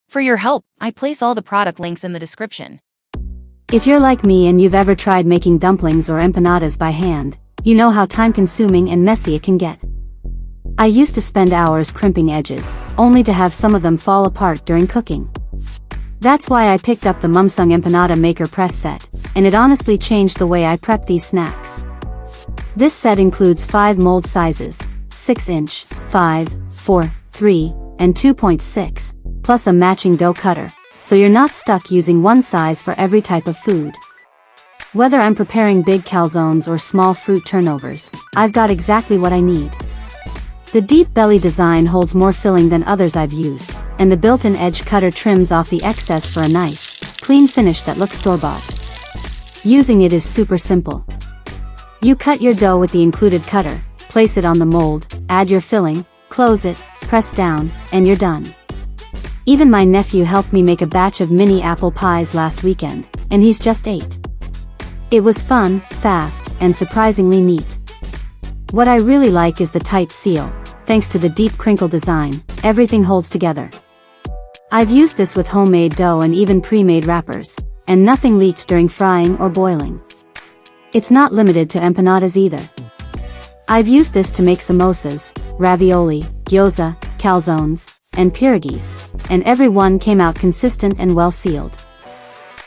For your help, I place all the product links in the description. If you're like me and you've ever tried making dumplings or empanadas by hand, you know how time-consuming and messy it can get. I used to spend hours crimping edges, only to have some of them fall apart during cooking. That's why I picked up the Dumpling Empanada Maker Press Set, and it honestly changed the way I prep these snacks. This set includes 5 mold sizes, 6-inch, 5, 4, 3, and 2.6, plus a matching dough cutter, so you're not stuck using one size for every type of food. Whether I'm preparing big calzones or small fruit turnovers, I've got exactly what I need. The deep belly design holds more filling than others I've used, and the built-in edge cutter trims off the excess for a nice, clean finish that looks store-bought. Using it is super simple. You cut your dough with the included cutter, place it on the mold, add your filling, close it, press down, and you're done. Even my nephew helped me make a batch of mini apple pies last weekend, and he's just 8. It was fun, fast, and surprisingly neat. What I really like is the tight seal. Thanks to the deep crinkle design, everything holds together. I've used this with homemade dough and even pre-made wrappers, and nothing leaked during frying or boiling. It's not limited to empanadas either. I've used this to make samosas, ravioli, gyoza, calzones, and pierogies, and every one came out consistent and well sealed.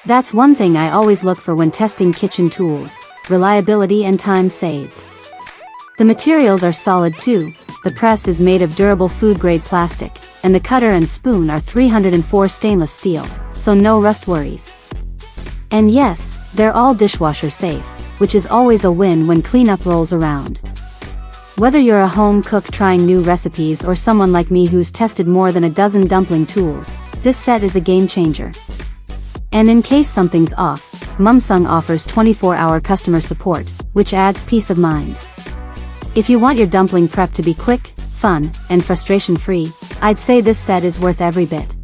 That's one thing I always look for when testing kitchen tools: reliability and time saved. The materials are solid too. The press is made of durable food-grade plastic, and the cutter and spoon are 304 stainless steel, so no rust worries. And yes, they're all dishwasher safe, which is always a win when cleanup rolls around. Whether you're a home cook trying new recipes or someone like me who's tested more than a dozen dumpling tools, this set is a game changer. And in case something's off, Dumpling offers 24-hour customer support, which adds peace of mind. If you want your dumpling prep to be quick, fun, and frustration-free, I'd say this set is worth every bit.